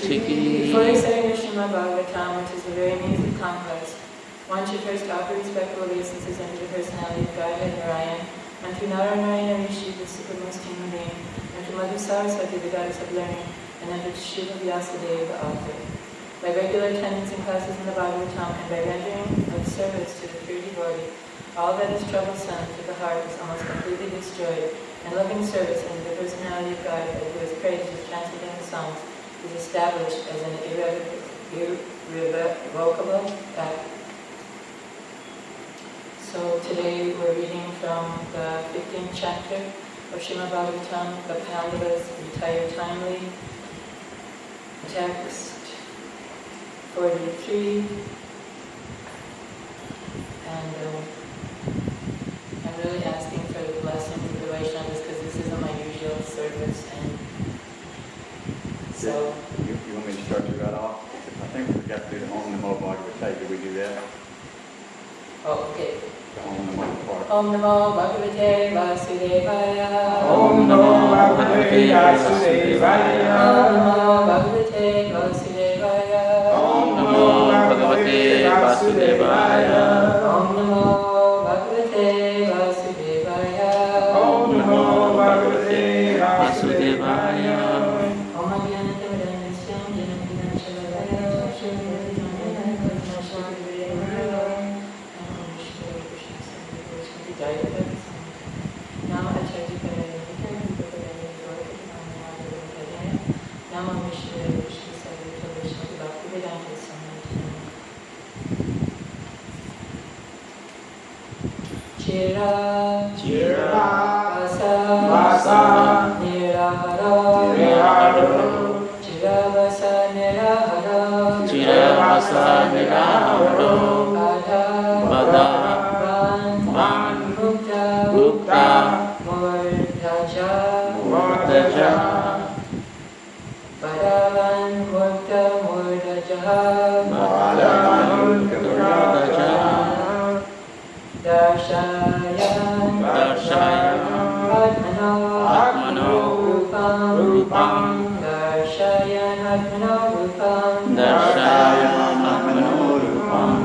Before you say Srimad Bhagavatam, which is a very music complex, one should first offer respectful obeisances unto the personality of Godhead Narayan, and to Narayana Rishi, the supremest human being, and to Madhu Saraswati, the goddess of learning, and unto Shiva Vyasadeva, the author. By regular attendance in classes in the Bhagavatam, and by rendering of service to the pure devotee, all that is troublesome to the heart is almost completely destroyed, and loving service unto the personality of Godhead, who is praised as chanted in the songs, is established as an irrevocable fact. So today we're reading from the 15th chapter of Srimad Bhagavatam, the Pandavas retire timely, text 43, and I'm really asking for the blessings of the Vaishnavas because this isn't my usual service, and so... You want me to start you right off? I think we forgot to do the Om Namo Bhagavate. Did we do that? Oh, okay. The Om Namo part. Om Namo Bhagavate Vasudevaya. Om Namo Bhagavate Vasudevaya. Om Namo Bhagavate Vasudevaya. Om Namo Bhagavate Vasudevaya. Om Namo Bhagavate Vasudevaya. Om Namo Bhagavate Vasudevaya. Chira, Vasa, Nirahara, Chira Vasa Nirahara, Bada, Mukta, Murtaja, Murdaja Bhagavan Mukta Murdaja Bhagavan Mukta Murdaja Darshayan Atmano Rupam Darshayan Atmano Rupam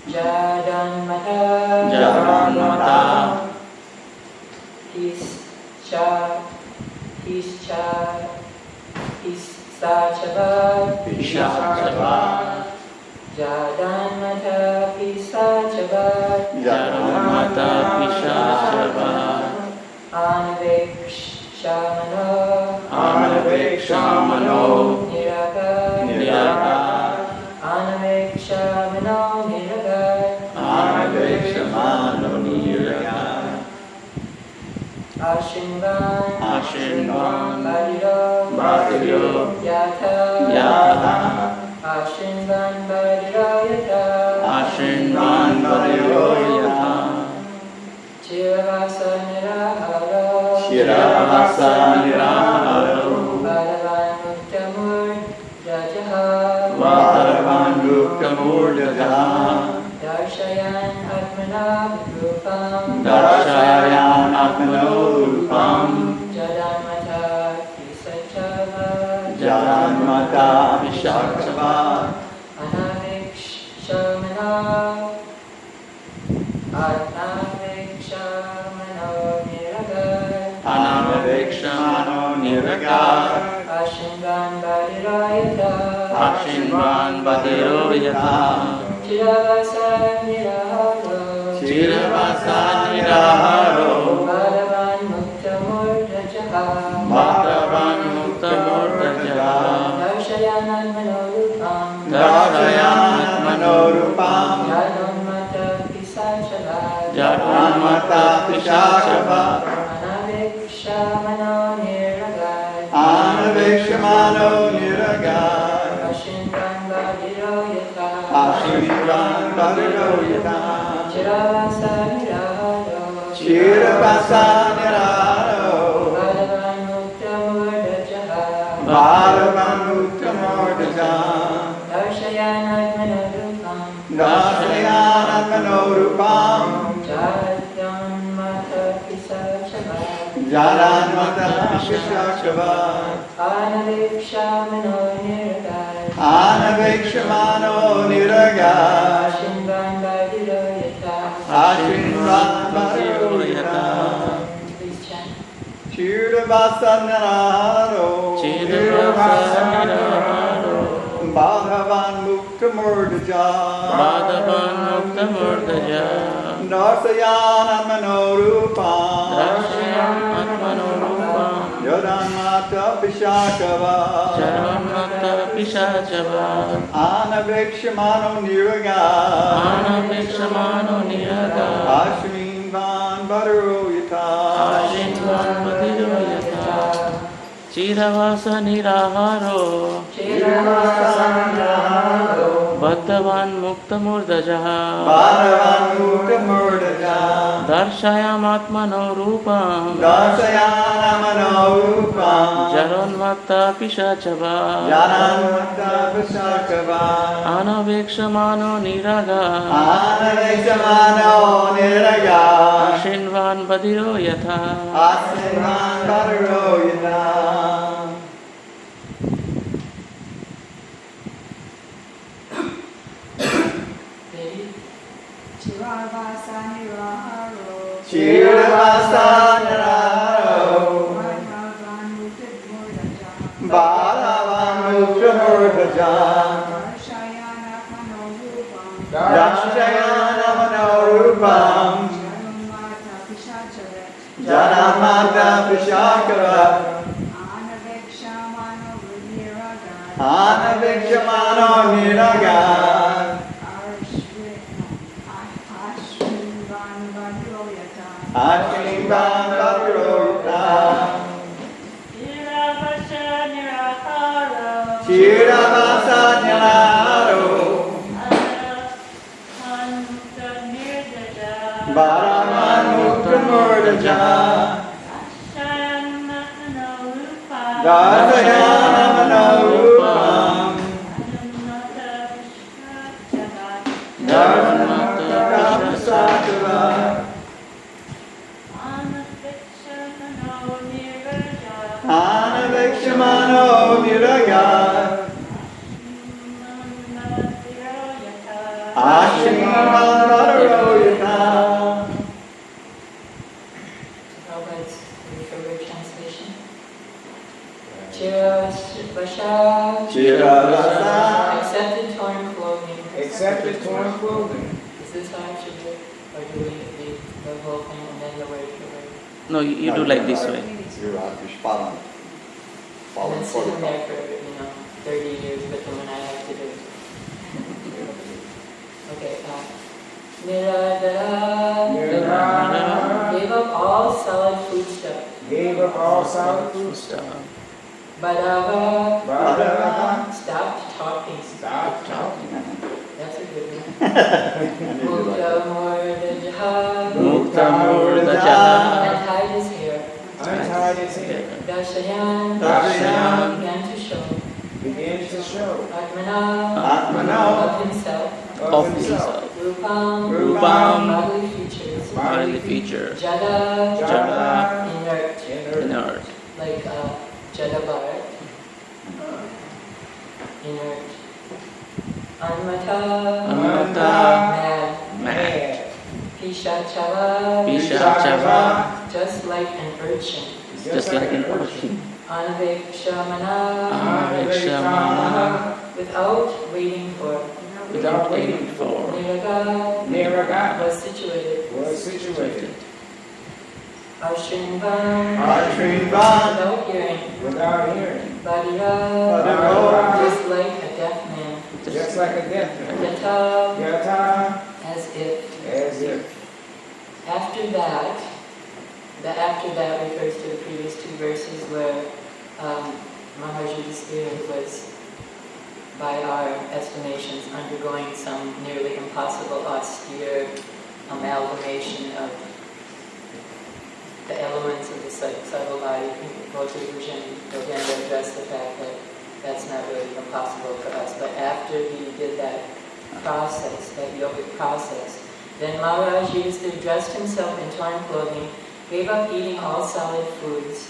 Jadanmata Pisachabad Jadanmata Pisachabad Anavekshamano Niragar Anavekshamano Niragar Ashinvan Badiro Yatha Ashinvan Badiro Yatha Chiravasa Niraharo Bhagavan Mukta Murdaja Darshayan Atmano Rupam Jadanmata Pisachabad Anavekshamano Niragar Ashinvan Badiro Yatha Chiravasa Niraharo Bhagavan Mukta Murdaja Darshayan Atmano Rupam Jadanmata Pisachabad Anavekshamano Niragar Ashinvan Badiro Yatha Chiravasa Niraharo Bhagavan Mukta Murdaja Darshayan Atmano Rupam Jadanmata Pisachabad Anavekshamano Niragar Ashinvan Badiro Yatha Chiravasa Niraharo Bhagavan Mukta Murdaja Darsayan Atmano Rupam Jadanmata Pisachabad Anavekshamano Niragar Ashinvan Badiro Yatha Chiravasa Niraharo Bhagavan Mukta Murdaja Darshayam Atmano Rupam Jadanmata Pisachabad Anavekshamano Niragar Ashinvan Badiro Yatha Chiravasa Niraharo Bhagavan Mukta Murdaja Darshayan Atmano Rupam Jadanmata Pisachabad Anavekshamano Niragar Ashinvan Badiro Yatha Chiravasa Niraharo Bhagavan Mukta Murdaja Darshayamana Rupam Dharmata Prasatava Anavikshamano Viraga Ashimamanaroyata. Prabhupada's favorite translation. Chiravasa. Chiravasa. Accepted torn clothing. Accepted torn clothing. Is this how it should be? Or do we read the whole thing and then the word for word? No, you do like this way. You have to follow And protocol. then sitting there for, 30 years, but then when I have to do it. Okay, Niradara gave up all solid foodstuff. Gave up all solid food. Badava Badava stopped talking. Stop talking. That's a good one. Mukta. Mukta Murdajaha. Untied his hair. Untied his hair. Dashayan Dashayan began to show. Began to show. Atmana Atmana of himself. Of himself. Rupam Rupam. bodily features. Bodily feature. Jada Jada. inert. Inert. Like Jadabar. Inert. Anmata Anmata. mad. Mad. Pishachava Pishachava. just like an urchin. Just like an urchin. Anavekshamana Anavekshamana. without waiting for. Without waiting for. Niraga was situated. Ashrinvan Ashrinvan without hearing. Without hearing. Badira Badira just like a deaf man. Just like a deaf man. Yata Yata as if. as if. After that, the after that refers to the previous two verses where Maharaji Spirit was, by our estimations, undergoing some nearly impossible, austere amalgamation of the elements of the subtle body. Bhagavatam and Gopinda addressed the fact that that's not really impossible for us. But after he did that process, that yogic process, then Maharaj Yudhisthira dressed himself in torn clothing, gave up eating all solid foods,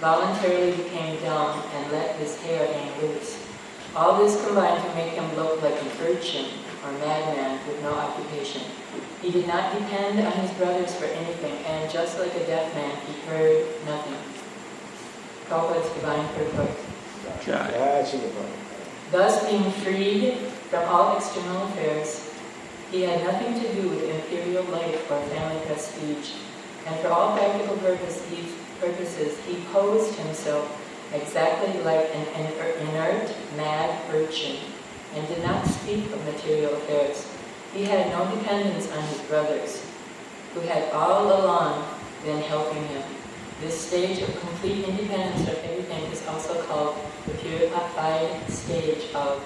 voluntarily became dumb, and let his hair hang loose. All this combined to make him look like an urchin or madman with no occupation. He did not depend on his brothers for anything, and just like a deaf man, he heard nothing. Prabhupada's divine purport. Thus being freed from all external affairs, he had nothing to do with imperial life or family prestige, and for all practical purposes, he posed himself exactly like an inert, mad urchin, and did not speak of material affairs. He had no dependence on his brothers, who had all along been helping him. This stage of complete independence of everything is also called the purified stage of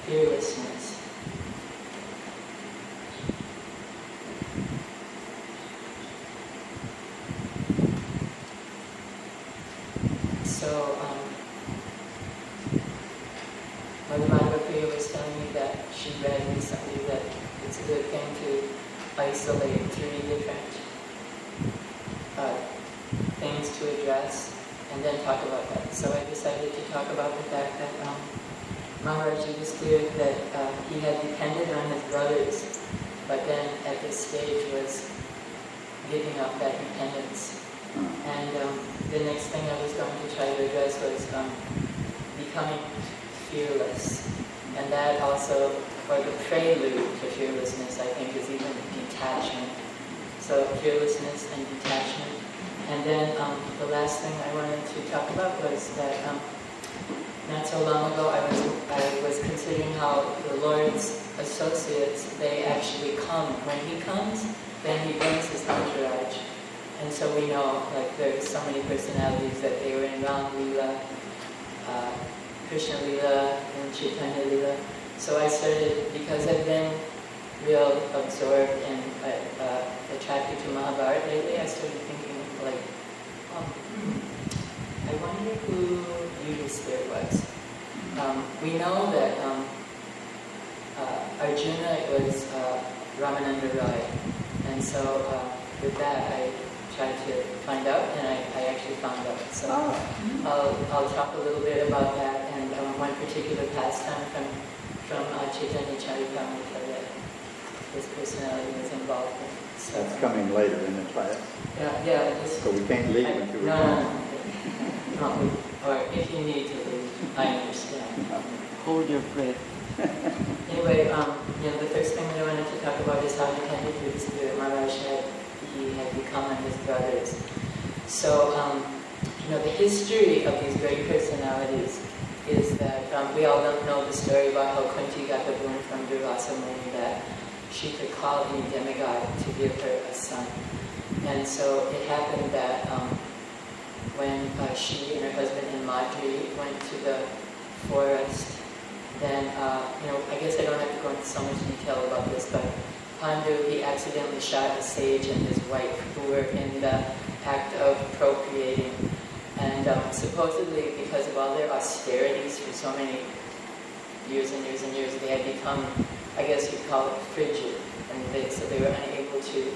fearlessness. So, Madhumata Priya was telling me that she read recently that it's a good thing to isolate 3 different things to address and then talk about that. So I decided to talk about the fact that Maharaj Yudhisthira, that he had depended on his brothers, but then at this stage was giving up that dependence. And the next thing I was going to try to address was becoming fearless. And that also, or the prelude to fearlessness, I think, is even detachment. So fearlessness and detachment. And then the last thing I wanted to talk about was that not so long ago I was considering how the Lord's associates, they actually come. When he comes, then he brings his entourage. And so we know, like, there's so many personalities that they were in Ram Leela, Krishna Leela, and Chaitanya Leela. So I started, because I've been real absorbed and attracted to Mahabharata lately, I started thinking, like, I wonder who Yudhisthira was. We know that Arjuna was Ramananda Roy, and so with that I tried to find out, and I actually found out. So I'll talk a little bit about that and one particular pastime from Chaitanya Charitamrita that his personality was involved in. So, That's coming later in the class. yeah. Just, So we can't leave until we no. Or if you need to leave, I understand. Hold your breath. Anyway, the first thing that I wanted to talk about is how dependent Yudhisthira Maharaj he had become on his brothers. So, the history of these great personalities is that we all know the story about how Kunti got the boon from Durvasa Muni that she could call any demigod to give her a son. And so it happened that when she and her husband and Madri went to the forest, then, I guess I don't have to go into so much detail about this, but Pandu, he accidentally shot a sage and his wife who were in the act of procreating. And supposedly, because of all their austerities for so many years and years and years, they had become, I guess you'd call it frigid. And so they were unable to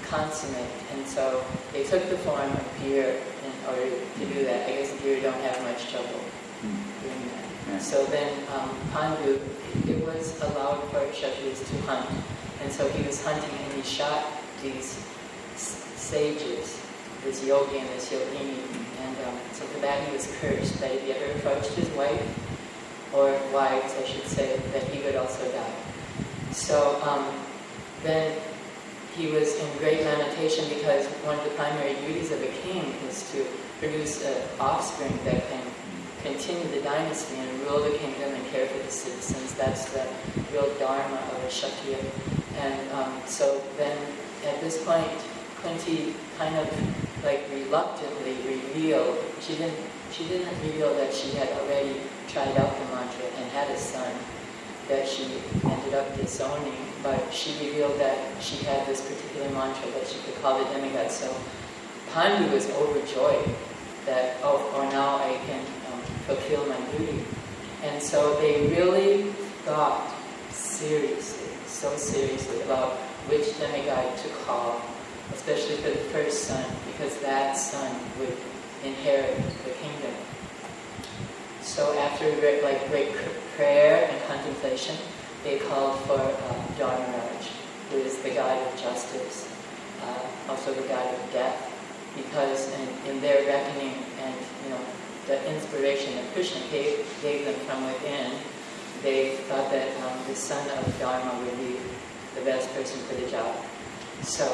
consummate. And so they took the form of deer in order to do that. I guess deer don't have much trouble doing that. Yeah. So then Pandu, it was allowed for Kshatriyas to hunt. And so he was hunting and he shot these sages, this yogi and this yogini. And so for that he was cursed, that if he ever approached his wife, or wives I should say, that he would also die. So then he was in great lamentation because one of the primary duties of a king is to produce an offspring that can continue the dynasty and rule the kingdom and care for the citizens. That's the real dharma of a Kshatriya. And so then at this point, Kunti kind of like reluctantly revealed, she didn't reveal that she had already tried out the mantra and had a son that she ended up disowning, but she revealed that she had this particular mantra that she could call the demigod. So Pandu was overjoyed that, now I can fulfill my duty. And so they really thought so seriously about which demigod to call, especially for the first son, because that son would inherit the kingdom. So after great prayer and contemplation, they called for Dharmaraj, who is the god of justice, also the god of death, because in their reckoning and the inspiration that Krishna gave them from within, they thought that the son of Dharma would be the best person for the job. So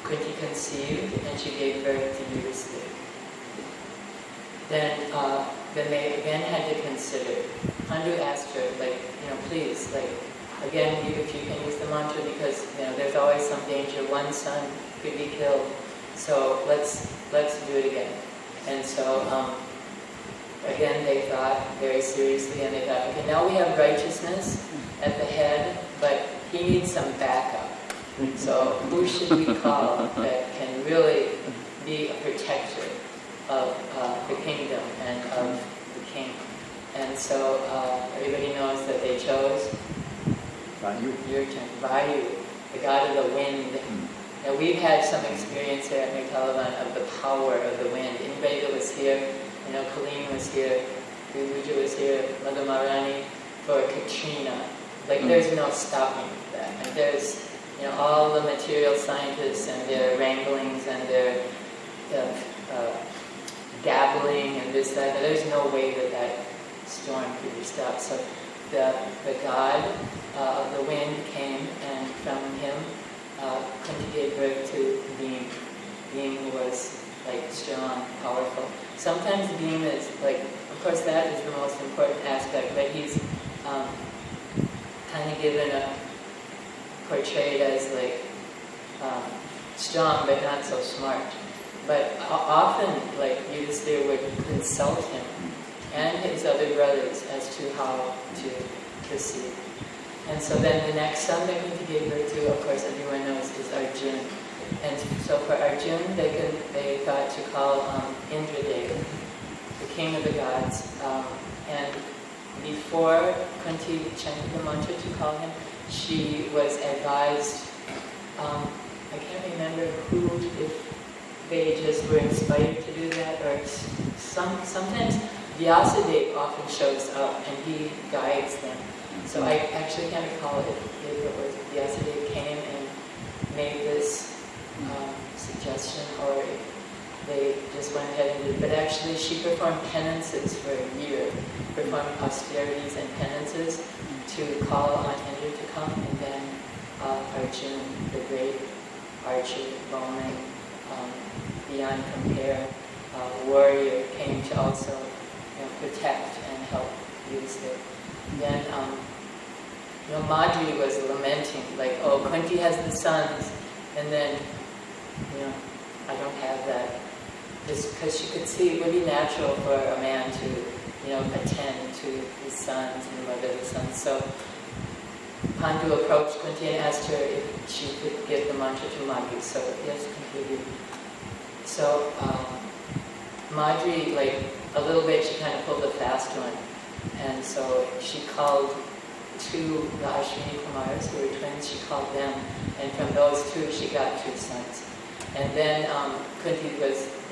Kunti conceived and she gave birth to Yudhisthira. Then they again had to consider. Pandu asked her, please, again, if you can use the mantra, because there's always some danger. One son could be killed. So let's do it again. And so again they thought very seriously, and they thought, okay, now we have righteousness at the head, but he needs some backup. So who should we call that can really be a protector of the kingdom and of the king? And so everybody knows that they chose Vayu, the god of the wind. Now we've had some experience here at Talavana of the power of the wind. Anybody that was here, Colleen was here, Vivuja was here, Mother Marani, for Katrina. There's no stopping that. And there's all the material scientists and their wranglings and their dabbling and this, that. There's no way that storm could be stopped. So the god of the wind came, and from him Kunti gave birth to Bhim. Bhim was strong, powerful. Sometimes Bhim is of course that is the most important aspect, but he's kind of portrayed as strong but not so smart. But often Yudhisthira would consult him and his other brothers as to how to proceed. And so then the next son that Kunti gave birth to, of course everyone knows, is Arjuna. And so for Arjuna, they got to call Indradev, the king of the gods. And before Kunti chanted the mantra to call him, she was advised, I can't remember who, if they just were inspired to do that, or sometimes Vyasadeva often shows up and he guides them. So I actually can't recall if it was Vyasadeva came and made this suggestion, or if they just went ahead and did it. But actually she performed penances for a year, performed austerities and penances to call on Indra to come, and then Arjuna, the great archer, bowman, beyond compare, warrior, came to also protect and help use it. Then Madri was lamenting, like, oh, Kunti has the sons, and then, I don't have that. Because she could see it would be natural for a man to, attend to his sons and the mother of his sons. So Pandu approached Kunti and asked her if she could give the mantra to Madri. So yes, completely. So Madri, like a little bit, she kind of pulled a fast one. And so she called two, the Ashwini Kumars, who were twins, she called them. And from those two, she got 2 sons. And then Kunti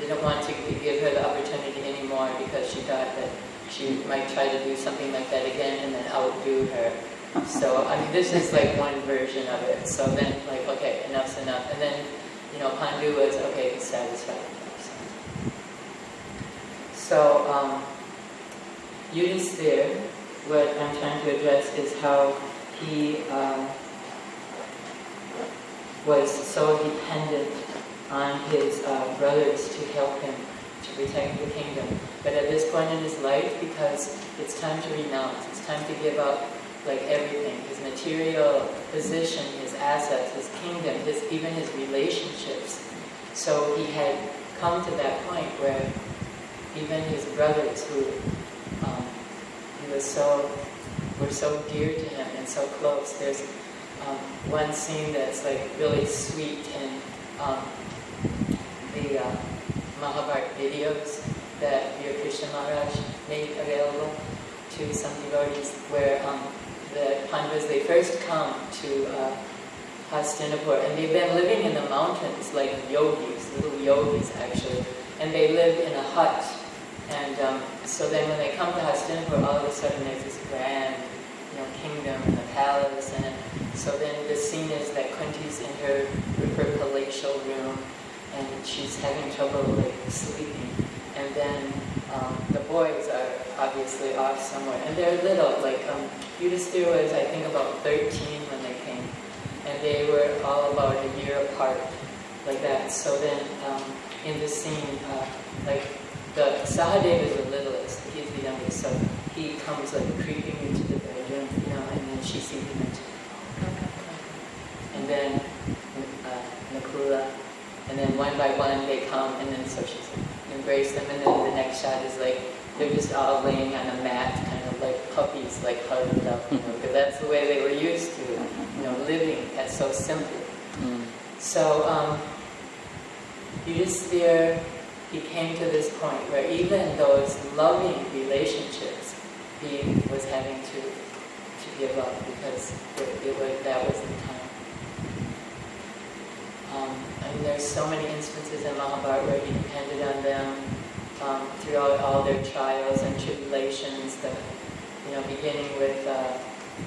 didn't want to give her the opportunity anymore because she thought that she might try to do something like that again and then outdo her. So, this is like one version of it. So then, like, okay, enough's enough. And then, Pandu was, okay, satisfied with that. So, Yudhisthira, what I'm trying to address is how he was so dependent on his brothers to help him to protect the kingdom. But at this point in his life, because it's time to renounce, it's time to give up like everything, his material position, his assets, his kingdom, even his relationships. So he had come to that point where even his brothers, who were so dear to him and so close. There's one scene that's like really sweet in the Mahabharata videos that Your Krishna Maharaj made available to some devotees, where the Pandavas, they first come to Hastinapur, and they've been living in the mountains like yogis, little yogis actually, and they live in a hut. And so then when they come to Hastinapur, all of a sudden there's this grand kingdom and a palace, and so then the scene is that Kunti's in her palatial room, and she's having trouble like sleeping, and then the boys are obviously off somewhere, and they're little, like Yudhisthira was I think about 13 when they came, and they were all about a year apart, like that. So then in the scene, like the Sahadeva is the littlest, he's the youngest, so he comes like creeping into the bedroom, and then she sees him and and then Nakula, and then one by one they come, and then so she's embraced them, and then the next shot is like they're just all laying on a mat, kind of like puppies, like huddled up, because that's the way they were used to, living so simply. So Yudhisthira, he came to this point where even those loving relationships, he was having to give up because that was the time. There's so many instances in Mahabharata where he depended on them throughout all their trials and tribulations. Beginning with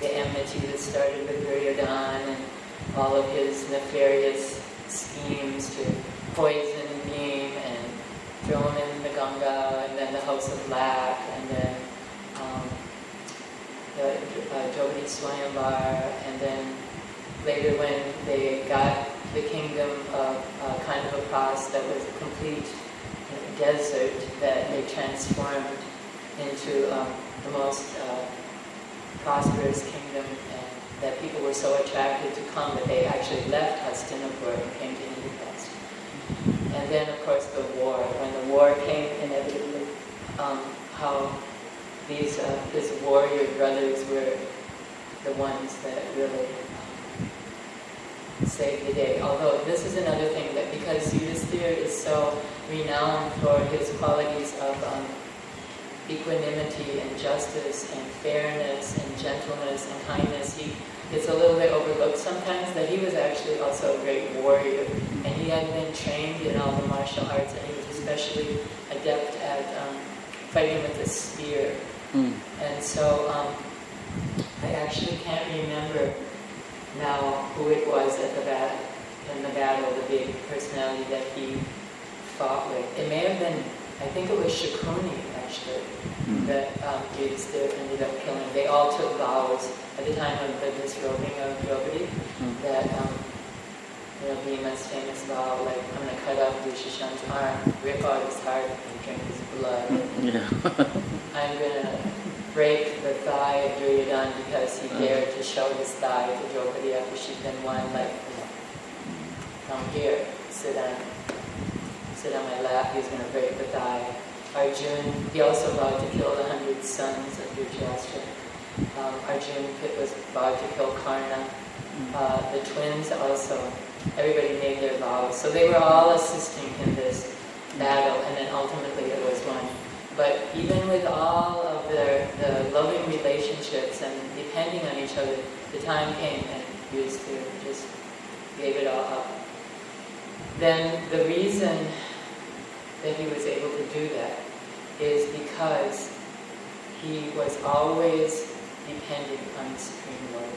the enmity that started with Duryodhana and all of his nefarious schemes to poison Bhim and throw him in the Ganga, and then the House of Black, and then the Draupadi Swayamvar, and then later when they got the kingdom of Kandavapras, that was a complete desert that they transformed into the most prosperous kingdom, and that people were so attracted to come that they actually left Hastinapur and came to Indraprastha. And then, of course, the war. When the war came, inevitably, how his warrior brothers were the ones that really save the day. Although this is another thing, that because Yudhisthira is so renowned for his qualities of equanimity and justice and fairness and gentleness and kindness, it's a little bit overlooked sometimes that he was actually also a great warrior, and he had been trained in all the martial arts, and he was especially adept at fighting with a spear. And so I actually can't remember now who it was at in the battle, the big personality that he fought with. It may have been, I think it was Shakuni actually, that Yudhisthira ended up killing. They all took vows at the time of the disrobing of Draupadi, that Bhima's famous vow, like, I'm going to cut off Dushishan's arm, rip out his heart, and drink his blood. I'm going to break the thigh of Duryodhana because he dared to show his thigh to Draupadi after she'd been won, like, come here, sit on my lap, he's going to break the thigh. Arjun, he also vowed to kill the 100 sons of Dhritarashtra. Arjun was vowed to kill Karna. The twins also, everybody made their vows. So they were all assisting in this battle, and then ultimately it was won. But even with all of the loving relationships and depending on each other, the time came and Yudhisthira just gave it all up. Then the reason that he was able to do that is because he was always dependent on the Supreme Lord.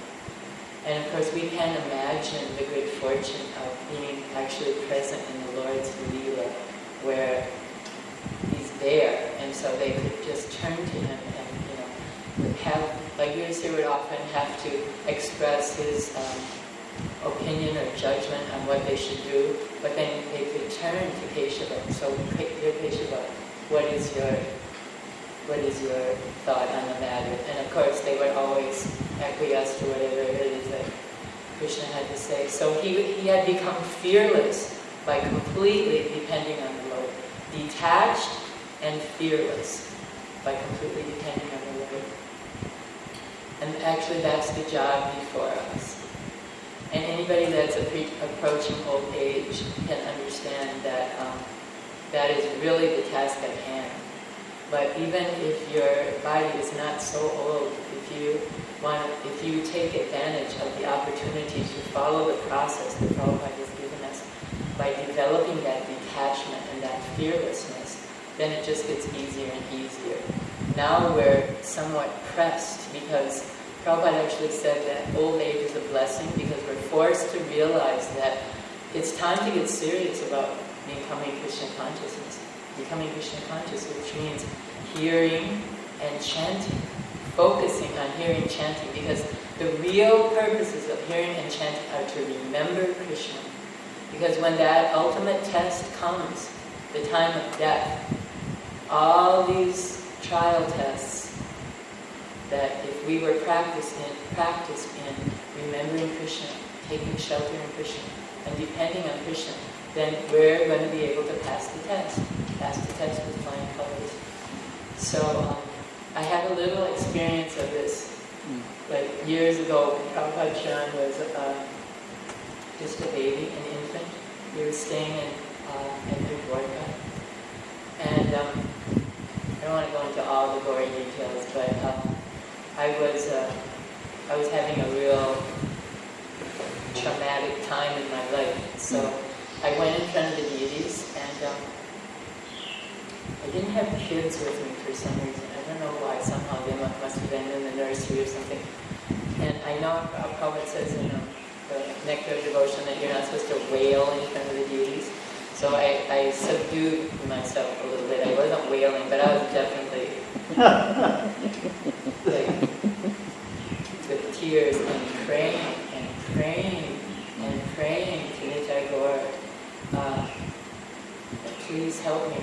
And of course we can imagine the great fortune of being actually present in the Lord's Leela, where he's there, and so they could just turn to him and have, like Yudhisthira would often have to express his opinion or judgment on what they should do, but then they could turn to Keshava. So, dear Keshava, what is your thought on the matter? And of course, they would always acquiesce to whatever it is that Krishna had to say. So he had become fearless by completely depending on the Lord, detached and fearless by completely depending on the Lord. And actually, that's the job before us. And anybody that's approaching old age can understand that that is really the task at hand. But even if your body is not so old, if you take advantage of the opportunity to follow the process that Prabhupada has given us by developing that detachment and that fearlessness, then it just gets easier and easier. Now we're somewhat pressed because Prabhupada actually said that old age is a blessing because we're forced to realize that it's time to get serious about becoming Krishna consciousness. Becoming Krishna conscious, which means hearing and chanting, focusing on hearing and chanting, because the real purposes of hearing and chanting are to remember Krishna. Because when that ultimate test comes, the time of death, all these trial tests that if we were practiced in remembering Krishna, taking shelter in Krishna, and depending on Krishna, then we're going to be able to pass the test with flying colors. So I had a little experience of this, like years ago when Prabhupada Chan was just a baby, an infant. We were staying in Dwarka, and I don't want to go into all the gory details, but I was having a real traumatic time in my life. So I went in front of the deities, and I didn't have kids with me for some reason. I don't know why. Somehow they must have been in the nursery or something. And I know Prabhupada says in the Nectar of Devotion that you're not supposed to wail in front of the deities. So I subdued myself a little bit. I wasn't wailing, but I was definitely like with tears and praying to Nitai Gaur. Please help me.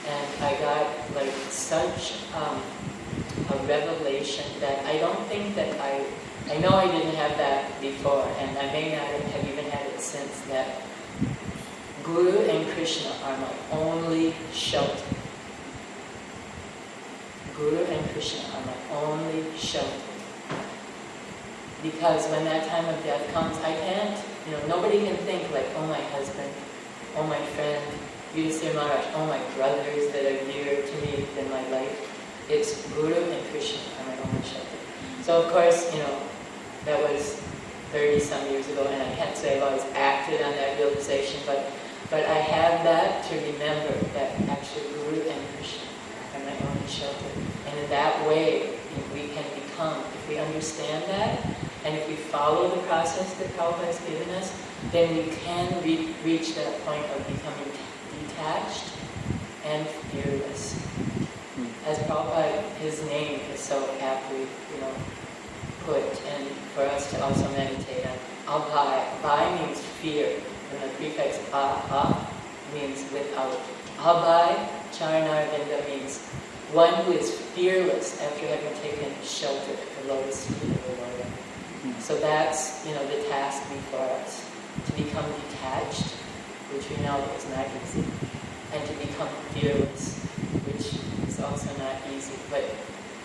And I got like such a revelation that I don't think that I know I didn't have that before, and I may not have even had it since, that Guru and Krishna are my only shelter. Guru and Krishna are my only shelter. because when that time of death comes, I can't, nobody can think like, oh my husband, oh my friend, Yudhisthira Maharaj, oh my brothers that are dear to me in my life. It's Guru and Krishna are my only shelter. So of course, that was 30 some years ago, and I can't say I've always acted on that realization, but I have that to remember that actually Guru and Krishna are my only shelter. And in that way, we can become, if we understand that, and if we follow the process that Prabhupada has given us, then we can reach that point of becoming detached and fearless. As Prabhupada, his name is so aptly, put, and for us to also meditate on. Abhay. Abhay means fear. And the prefix aha means without. Abhay Charanarvinda means one who is fearless after having taken shelter at the lotus feet of the Lord. So that's, the task before us. To become detached, which we know is not easy, and to become fearless, which is also not easy. But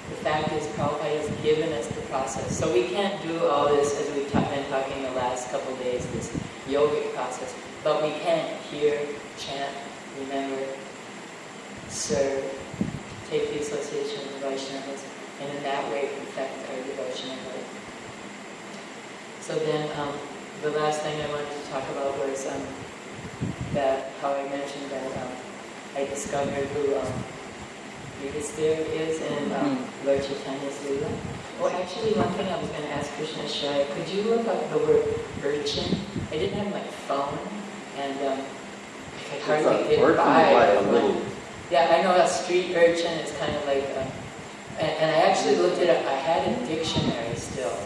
the fact is, Prabhupada has given us the process. So we can't do all this, as we've been talking the last couple of days, this yogic process. But we can hear, chant, remember, serve, take the association of the Vaishnavas, and in that way perfect our devotional life. So then, the last thing I wanted to talk about was that how I mentioned that I discovered who Yudhisthira is in Lord Chaitanya's Leela. Well, actually, one thing I was going to ask Krishna Shaya, could you look up the word urchin? I didn't have my phone, and I could hardly get by. Like a little. Yeah, I know a street urchin is kind of like, and I actually looked it up. I had a dictionary still.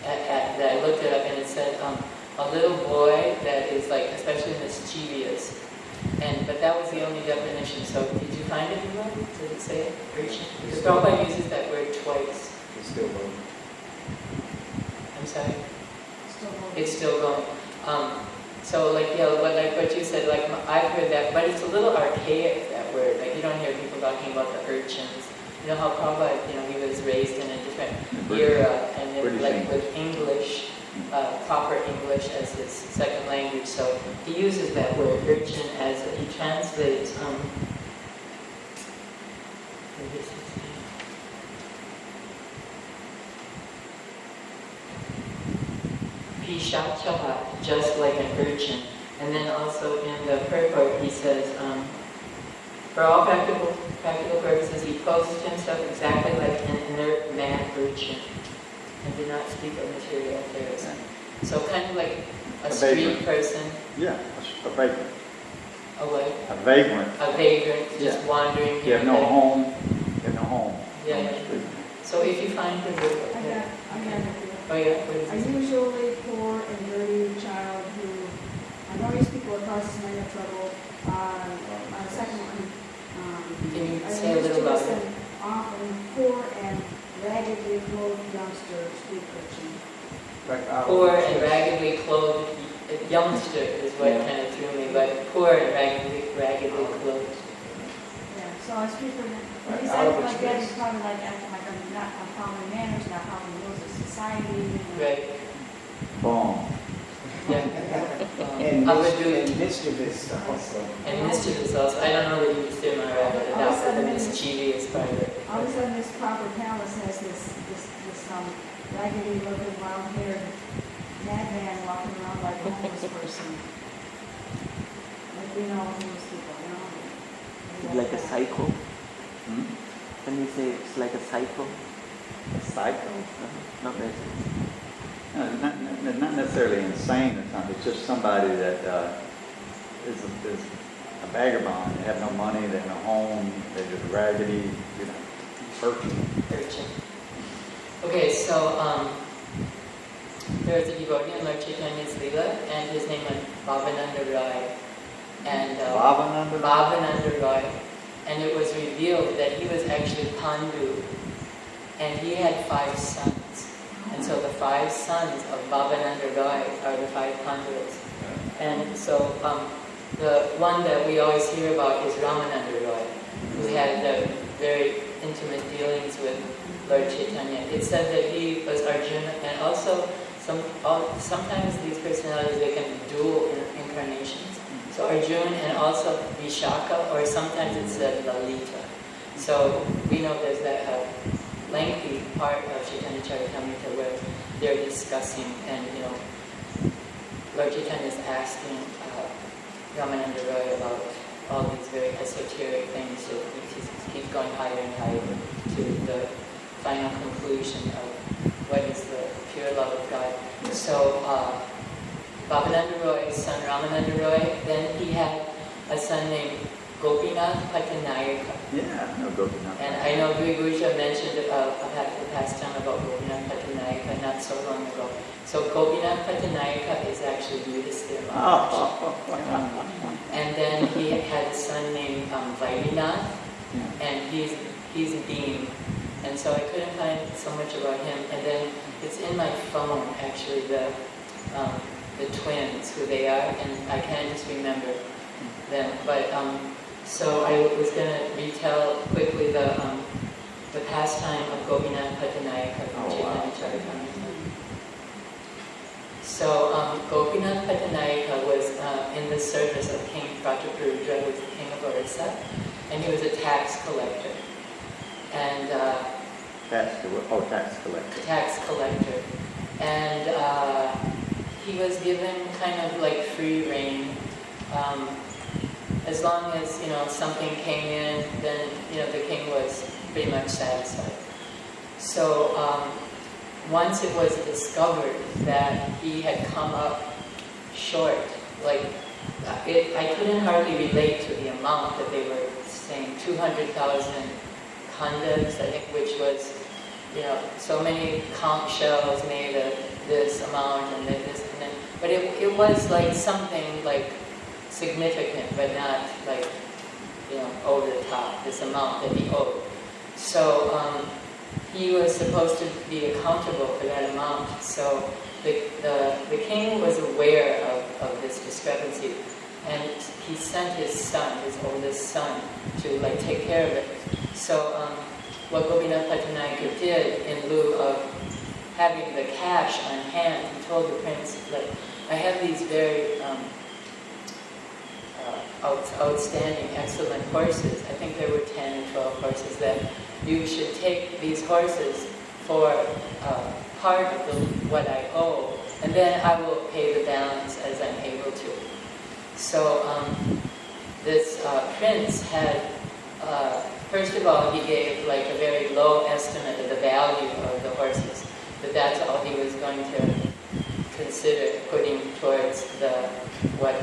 That I looked it up, and it said a little boy that is like especially mischievous. But that was the only definition. So did you find it anywhere? Did it say it? Urchin? Because Prabhupada uses that word twice. It's still going. I'm sorry? It's still going. So like what you said, like I've heard that, but it's a little archaic, that word. Like you don't hear people talking about the urchins. You know how Prabhupada, he was raised in a different era, and then like with English, proper English as his second language. So he uses that word urchin as he translates. Pishachaha, just like an urchin. And then also in the purport he says, for all practical purposes, he posed himself exactly like an inert mad urchin and did not speak of material affairs. So kind of like a street person. Yeah, a vagrant. A what? A vagrant. A vagrant, just wandering. You have no home. You have no home. Yeah. So if you find the book. I got it. Oh yeah, what is A it? usually poor and dirty child who annoys people or causes minor trouble. On the second one, Can you a say a little louder? mischievous and often poor and raggedly clothed youngster, street urchin. Poor and raggedly clothed youngster is what kind of threw me, but poor and raggedly clothed. Yeah, so I speak for him. When he's acting like that, he's probably like acting like I'm not following manners, not following rules of society. Right. Boom. Yeah. And I would do it. mischievous also. And mischievous also. I don't know that you still my right to doubt that the mischievous part of it. All of a sudden, this proper palace has this raggedy looking, wild-haired madman walking around like a homeless person. Like we know homeless people, Like a psycho. Hmm? Can you say it's like a psycho? A psycho? Not necessarily. No, not necessarily insane or something. It's just somebody that is a vagabond. They have no money, they have no home, they're just raggedy, urchin. Okay, so there was a devotee in Lord Chaitanya's Leela, and his name was Bhavananda Roy. And Bhavananda Roy. And it was revealed that he was actually Pandu, and he had 5 sons. And so the 5 sons of Bhavananda Roy are the 5 Pandavas. And so the one that we always hear about is Ramananda Roy, who had very intimate dealings with Lord Chaitanya. It said that he was Arjuna, and also sometimes these personalities, they can dual incarnations. So Arjuna and also Vishaka, or sometimes it said Lalita. So we know there's that lengthy part of Chaitanya Charitamrita where they're discussing, and Lord Chaitanya is asking Ramananda Roy about all these very esoteric things. So he keeps going higher and higher to the final conclusion of what is the pure love of God. So Bhavananda Roy's son Ramananda Roy, then he had a son named Gopinath Patanayaka. Yeah, no Gopinath. And I know Dviguja mentioned the past time about Gopinath Patanayaka not so long ago. So Gopinath Patanayaka is actually Yudhisthira Maharaj. And then he had a son named Vairinath, and he's Beam. And so I couldn't find so much about him. And then it's in my phone, actually, the twins, who they are, and I can't just remember them. But so I was going to retell quickly the pastime of Gopinath Patanayaka from Chaitanya Charitamrita. So Gopinath Patanayaka was in the service of King Prataparudra, who was the king of Orissa, and he was a tax collector. And tax collector. Tax collector. And he was given kind of like free rein. As long as something came in, then the king was pretty much satisfied. So once it was discovered that he had come up short, like I couldn't hardly relate to the amount that they were saying, 200,000 khandas, I think, which was so many conch shells made of this amount and then this and then. But it was like something like significant, but not like over the top, this amount that he owed. So he was supposed to be accountable for that amount. So the king was aware of this discrepancy, and he sent his son, his oldest son, to take care of it. So what Gopinath Patanayaka did, in lieu of having the cash on hand, he told the prince, I have these very outstanding, excellent horses. I think there were 10 or 12 horses, that you should take these horses for part of what I owe, and then I will pay the balance as I'm able to. So this prince had, first of all, he gave a very low estimate of the value of the horses, but that's all he was going to consider putting towards what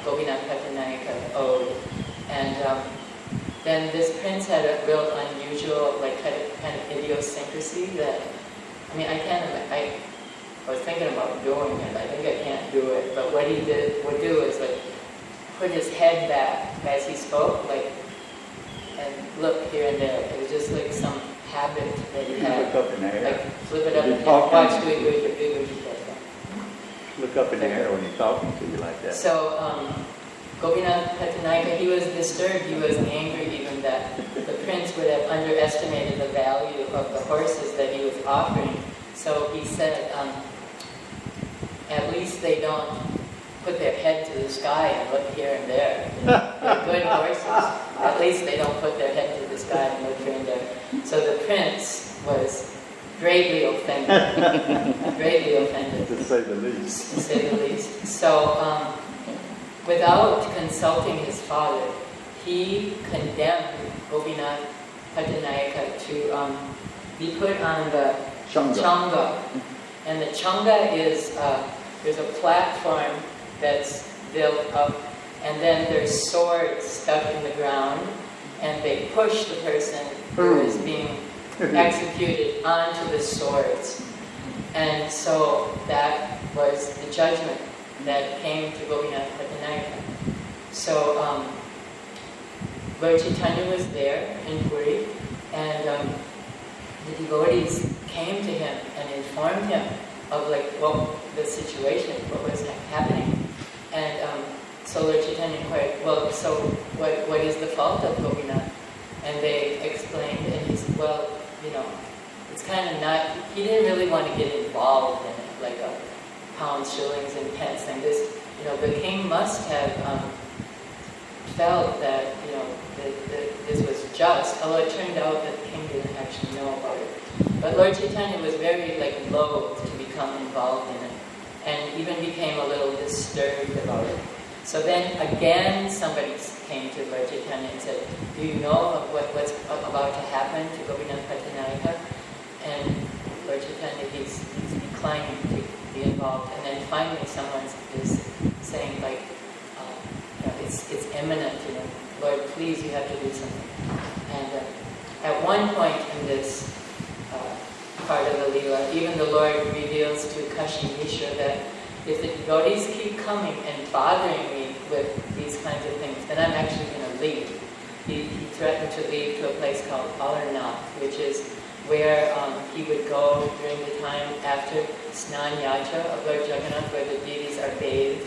Gopinath Patanayaka owed. And then this prince had a real unusual, kind of idiosyncrasy that, I was thinking about doing it. I think I can't do it. But what he would do is put his head back as he spoke, and look here and there. It was just some habit that he had. Look up in the air. Flip it up and watch Dviguja. Look up in the air when he's talking to you like that. So Gopinath Patanayaka, he was disturbed, he was angry even that the prince would have underestimated the value of the horses that he was offering. So he said, at least they don't put their head to the sky and look here and there. They're good horses. At least they don't put their head to the sky and look here and there. So the prince was greatly offended. Greatly offended. To say the least. To say the least. So, without consulting his father, he condemned Gopinath Patanayaka to be put on the Changa. And the Changa is, there's a platform that's built up, and then there's swords stuck in the ground, and they push the person who is being executed onto the swords. And so that was the judgment that came to Gopinath Patanayaka. So Lord Chaitanya was there in Puri, and the devotees came to him and informed him of what the situation, what was happening. And So Lord Chaitanya inquired, well, so what is the fault of Gopinath? And they explained, and he said, well, it's kind of not, he didn't really want to get involved in it, like a pounds, shillings, and pence thing. This, the king must have felt that, that this was just, although it turned out that the king didn't actually know about it. But Lord Chaitanya was very, loath to become involved in it, and even became a little disturbed about it. So then again somebody came to Lord Chaitanya and said, do you know of what's about to happen to Gopinath Pattanayaka? And Lord Chaitanya, he's declining to be involved. And then finally someone is saying it's imminent, Lord, please, you have to do something. And at one point in this part of the Leela, even the Lord reveals to Kashi Mishra that if the devotees keep coming and bothering me with these kinds of things, then I'm actually going to leave. He threatened to leave to a place called Alarnath, which is where he would go during the time after Snan Yaja of Lord Jagannath, where the deities are bathed,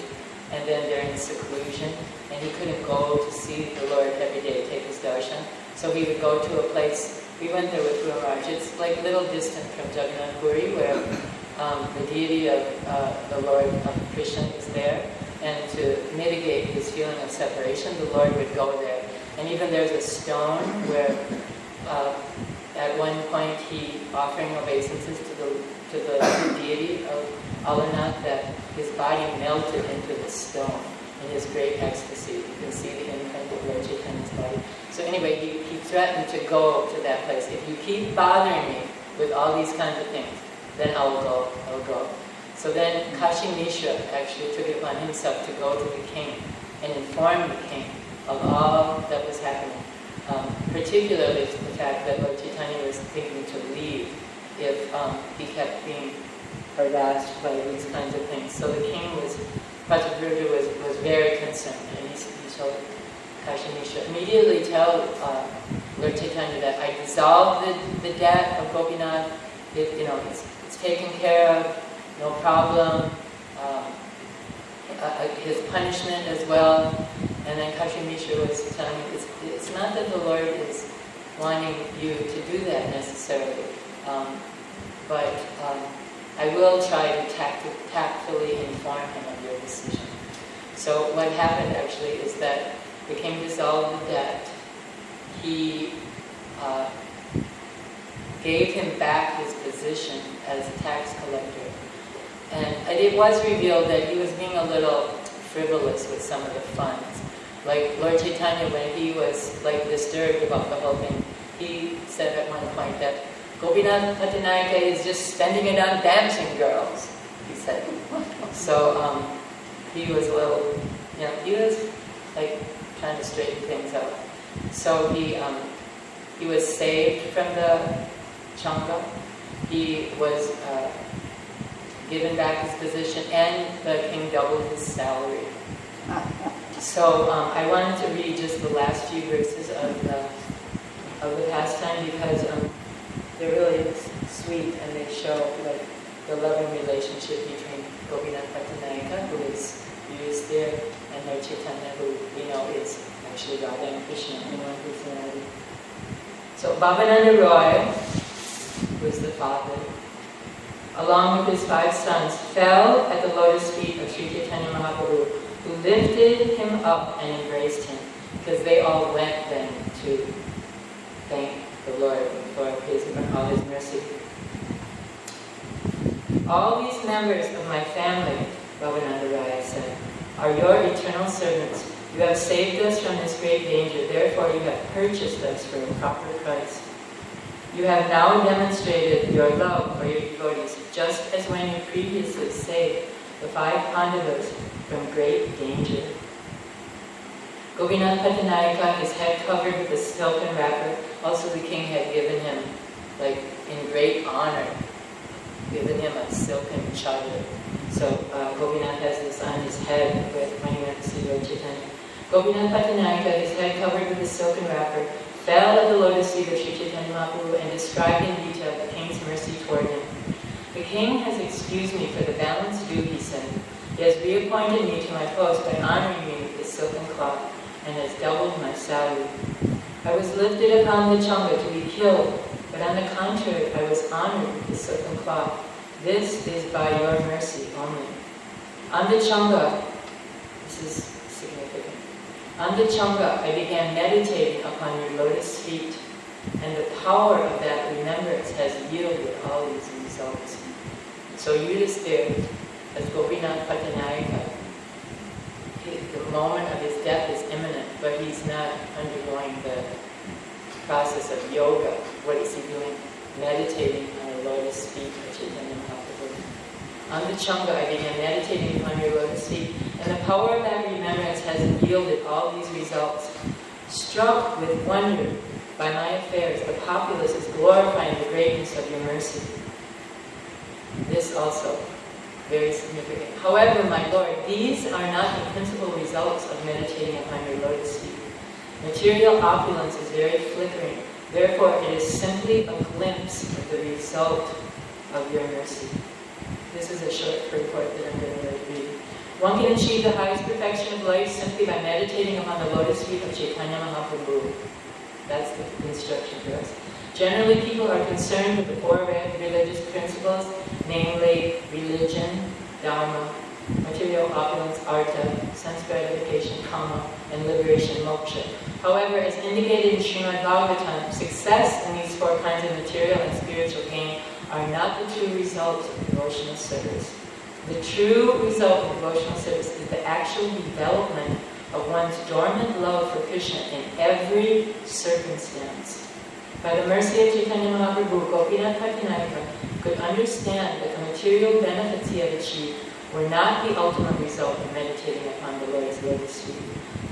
and then they're in seclusion, and he couldn't go to see the Lord every day, take his darshan. So he would go to a place, we went there with Guru Maharaj, it's a little distant from Jagannath Puri, where the deity of the Lord of Krishna is there, and to mitigate his feeling of separation, the Lord would go there. And even there's a stone where at one point he, offering obeisances to the deity of Alarnath, that his body melted into the stone in his great ecstasy. You can see the imprint of Lord Chaitanya's body. So anyway, he threatened to go to that place. If you keep bothering me with all these kinds of things, then I'll go. So then Kashi Mishra actually took it upon himself to go to the king and inform the king of all that was happening. Particularly the fact that Lord Chaitanya was thinking to leave if he kept being harassed by these kinds of things. So the king Prataparudra was very concerned, and he told Kashi Mishra, immediately tell Lord Chaitanya that I dissolved the debt of Gopinath. It's taken care of, no problem. His punishment as well. And then Kashi Mishra was telling me, it's not that the Lord is wanting you to do that necessarily, but I will try to tactfully inform him of your decision. So what happened actually is that the king dissolved the debt. He gave him back his position as a tax collector. And it was revealed that he was being a little frivolous with some of the funds. Like Lord Chaitanya, when he was disturbed about the whole thing, he said at one point that Gopinath Pattanayaka is just spending it on dancing girls, he said. So he was a little, he was trying to straighten things out. So he was saved from the Chanka. He was given back his position, and the king doubled his salary. So I wanted to read just the last few verses of the pastime because they're really sweet, and they show the loving relationship between Gopinath Pattanayaka, who is used there, and Lord Chaitanya, who we know is actually Radha and Krishna, who's married. So Bhavananda Roy, who is the father, along with his 5 sons, fell at the lotus feet of Sri Chaitanya Mahaprabhu, who lifted him up and embraced him, because they all went then to thank the Lord for all his mercy. All these members of my family, Bhavananda Raya said, are your eternal servants. You have saved us from this great danger, therefore you have purchased us for a proper price. You have now demonstrated your love for your devotees, just as when you previously saved the 5 Pandavas from great danger. Gopinath Pattanayaka, his head covered with a silken wrapper, also the king had given him, in great honor, given him a silken chadar. So Gopinath has this on his head when he went to see Lord Chaitanya. Gopinath Pattanayaka, his head covered with a silken wrapper, fell at the lotus feet of Sri Chaitanya Mahaprabhu and described in detail the king's mercy toward him. The king has excused me for the balance due, he said. He has reappointed me to my post by honoring me with the silken cloth and has doubled my salary. I was lifted upon the Changa to be killed, but on the contrary, I was honored with the silken cloth. This is by your mercy only. On the Changa, this is significant. On the Changa, I began meditating upon your lotus feet, and the power of that remembrance has yielded all these results. So Yudhisthira, as Gopinath Pattanayaka, the moment of his death is imminent, but he's not undergoing the process of yoga. What is he doing? Meditating on the lotus feet of Chaitanya Mahaprabhu. On the Changa, I began meditating upon your lotus feet, and the power of that remembrance has yielded all these results. Struck with wonder by my affairs, the populace is glorifying the greatness of your mercy. This also, very significant. However, my Lord, these are not the principal results of meditating upon your lotus feet. Material opulence is very flickering. Therefore, it is simply a glimpse of the result of your mercy. This is a short purport that I'm going to read. One can achieve the highest perfection of life simply by meditating upon the lotus feet of Chaitanya Mahaprabhu. That's the instruction for us. Generally, people are concerned with the four religious principles, namely religion, dharma, material opulence, artha, sense gratification, kama, and liberation, moksha. However, as indicated in Srimad Bhagavatam, success in these four kinds of material and spiritual gain are not the true result of devotional service. The true result of devotional service is the actual development of one's dormant love for Krishna in every circumstance. By the mercy of Chaitanya Mahaprabhu, Gopinath Pattanayaka could understand that the material benefits he had achieved were not the ultimate result of meditating upon the Lord's lotus feet.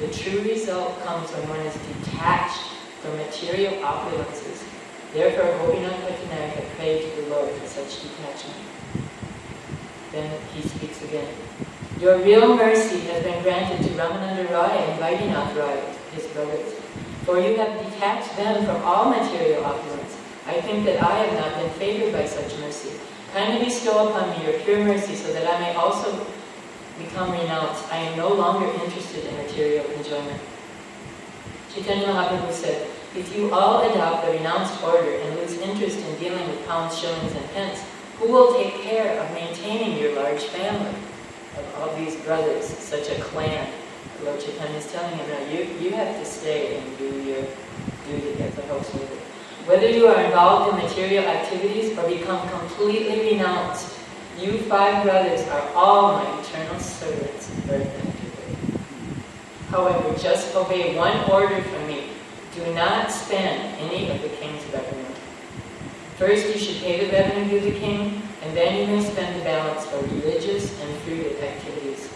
The true result comes when one is detached from material opulences. Therefore, Gopinath Pattanayaka prayed to the Lord for such detachment. Then he speaks again. Your real mercy has been granted to Ramananda Rai and Vaidinath Rai, his brothers. For you have detached them from all material opulence. I think that I have not been favored by such mercy. Kindly bestow upon me your pure mercy so that I may also become renounced. I am no longer interested in material enjoyment. Chaitanya Mahaprabhu said, if you all adopt the renounced order and lose interest in dealing with pounds, shillings, and pence, who will take care of maintaining your large family of all these brothers, such a clan? Lord Chaitanya is telling him, now you have to stay and do your duty as a householder. Whether you are involved in material activities or become completely renounced, you 5 brothers are all my eternal servants. However, just obey one order from me. Do not spend any of the king's revenue. First, you should pay the revenue to the king, and then you may spend the balance for religious and fruitive activities.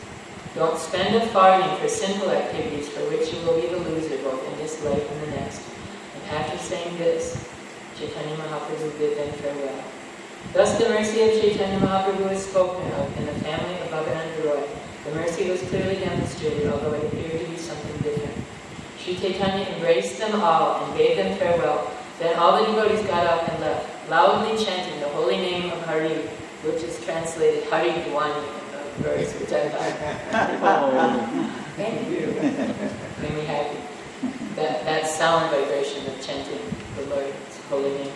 Don't spend a farthing for sinful activities for which you will be the loser both in this life and the next. And after saying this, Chaitanya Mahaprabhu bid them farewell. Thus the mercy of Chaitanya Mahaprabhu is spoken of in the family of Bhagavatam Roy. The mercy was clearly demonstrated, although it appeared to be something different. Sri Chaitanya embraced them all and bade them farewell. Then all the devotees got up and left, loudly chanting the holy name of Hari, which is translated Haridhvani in the verse which I found. Thank you. Made me happy. That sound vibration of chanting the Lord's holy name.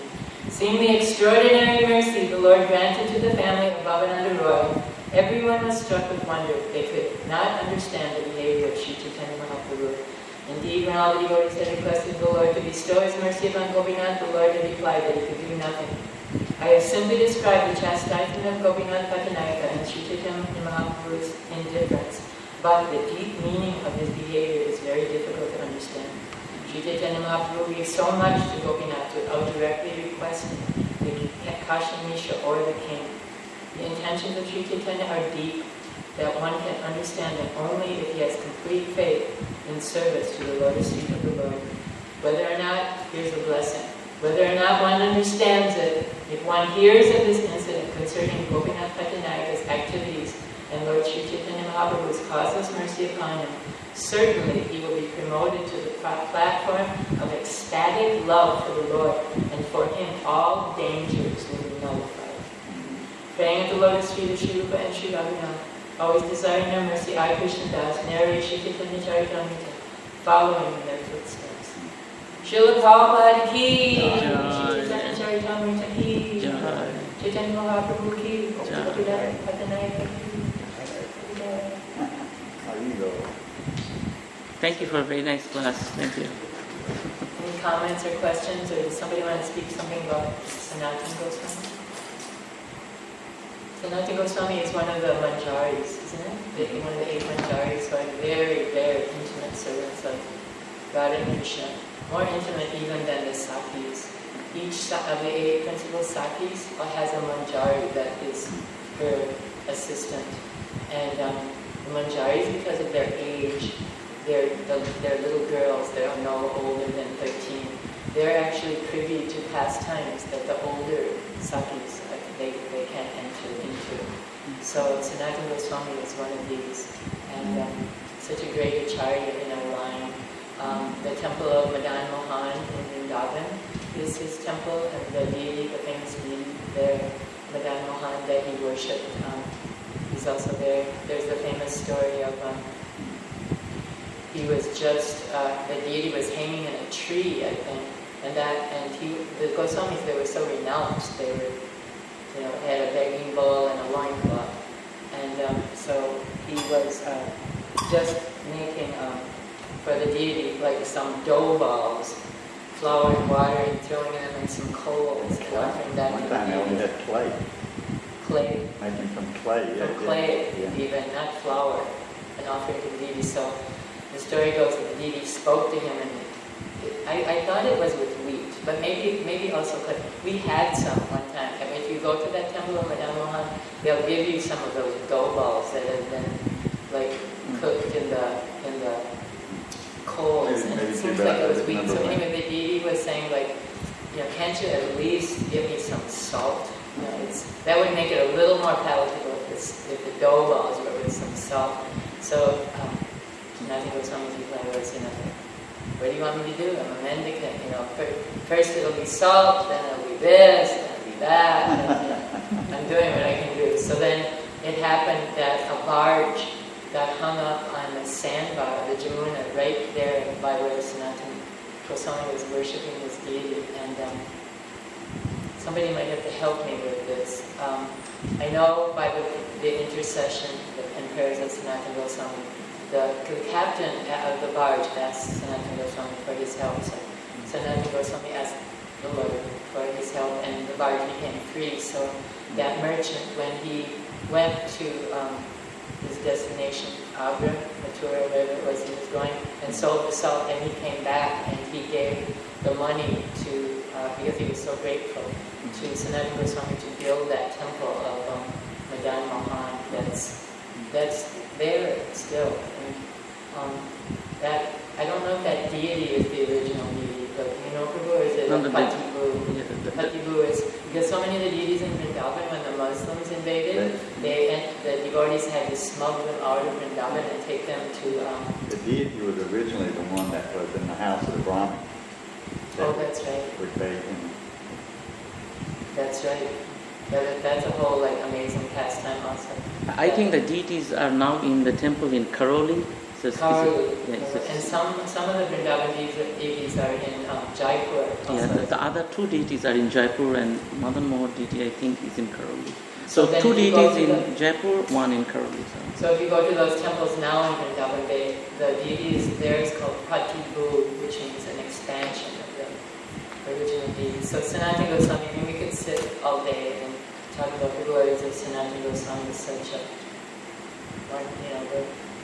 Seeing the extraordinary mercy the Lord granted to the family of Bhavananda Roy, everyone was struck with wonder. They could not understand the behavior of Sri Chaitanya Mahaprabhu. Indeed, when all the devotees had requested the Lord to bestow his mercy upon Gopinath, the Lord had replied that he could do nothing. I have simply described the chastisement of Gopinath Pattanayaka and Sri Chaitanya Mahaprabhu's indifference, but the deep meaning of his behavior is very difficult to understand. Sri Chaitanya Mahaprabhu gave so much to Gopinath without directly requesting the Kashi Mishra or the king. The intentions of Sri Chaitanya are deep, that one can understand them only if he has complete faith in service to the lotus feet of the Lord. Whether or not, here's a blessing, whether or not one understands it, if one hears of this incident concerning Gopinath Pattanayaka's activities and Lord Sri Chaitanya Mahaprabhu's causeless mercy upon him, certainly he will be promoted to the platform of ecstatic love for the Lord, and for him all dangers will be nullified. Praying at the lotus feet of Sri Rupa and Sri Raghunath, always desiring their mercy, I, Krishna Das, narrate Shri Chaitanya Charitamrita, following in their footsteps. Srila Prabhupada ki, Shri Chaitanya Charitamrita ki, Chaitanya Mahaprabhu ki, Patanayaka ki. Thank you for a very nice class. Thank you. Any comments or questions, or does somebody want to speak something about Sanatana Goswami? Sanatana Goswami is one of the manjaris, isn't it? One of the 8 manjaris who are very, very intimate servants of God and Krishna. More intimate even than the Sakis. Each of the 8 principal Sakis has a manjari that is her assistant. And the manjaris, because of their age, they're little girls, they are no older than 13. They're actually privy to pastimes that the older Sakis, they can't enter into. So Sanatana Goswami is one of these, and such a great acharya in our line. The temple of Madan Mohan in Vrindavan is his temple, and the deity, the famous deity there, Madan Mohan, that he worshipped, he's also there. There's the famous story of he was just, the deity was hanging in a tree, I think, and the Goswamis, they were so renounced. They were, had a begging bowl and a loincloth. And so he was just making, for the deity, like some dough balls, flour and water, and throwing them in some coals and offering that to the deity. One time they only had clay. Clay. Making from clay, yeah. From clay, even, not flour, and offering to the deity. So the story goes that the deity spoke to him, and I thought it was with wheat, but maybe also because we had some one time. I mean, if you go to that temple of Madan Mohan, they'll give you some of those dough balls that have been like cooked in the coals, and it seems like it was wheat. So anyway, the deity was saying like, can't you at least give me some salt? That would make it a little more palatable if the dough balls were with some salt. So Sanatana Goswami's reply was, what do you want me to do? I'm a mendicant. First it'll be salt, then it'll be this, then it'll be that. And, I'm doing what I can do. So then it happened that a barge got hung up on the sandbar, the Jamuna, right there by where Sanatana Goswami was worshipping his deity. And somebody might have to help me with this. I know by the intercession and prayers of Sanatana Goswami, the captain of the barge asked Sanatana Goswami for his help. So Sanatana Goswami asked the Lord for his help, and the barge became free. So that merchant, when he went to his destination, Agra, Mathura, wherever it was he was going, and sold the salt, and he came back and he gave the money to, because he was so grateful, to Sanatana Goswami to build that temple of Madan Mohan that's there still. And, that I don't know if that deity is the original deity, but Prabhu, or is it Patibu? Patibu is, because so many of the deities in Vrindavan, when the Muslims invaded, the devotees had to smuggle them out of Vrindavan and take them to... The deity was originally the one that was in the house of the Brahmin. That's right. Was baked in. That's right. That's a whole amazing pastime also. I think the deities are now in the temple in Karoli. Karoli. And some of the Vrindavan deities are in Jaipur also. Yeah, the other 2 deities are in Jaipur, and Madan Mohan deity I think is in Karoli. So 2 deities in Jaipur, 1 in Karoli. So if you go to those temples now in Vrindavan, the deities there is called Patibu, which means an expansion of the original deities. So Sanatana Goswami, we could sit all day and talk about the glories of Sanatana Goswami, such a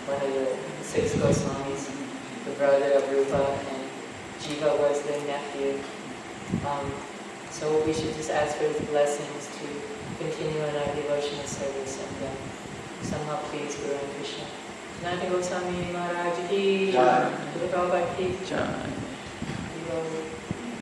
one of the 6 Goswamis, the brother of Rupa, and Jiva was their nephew. So we should just ask for his blessings to continue in our devotional service and somehow please Guru and Krishna. Sanatana Goswami Maharaj ki, Guru Prabhupada ki.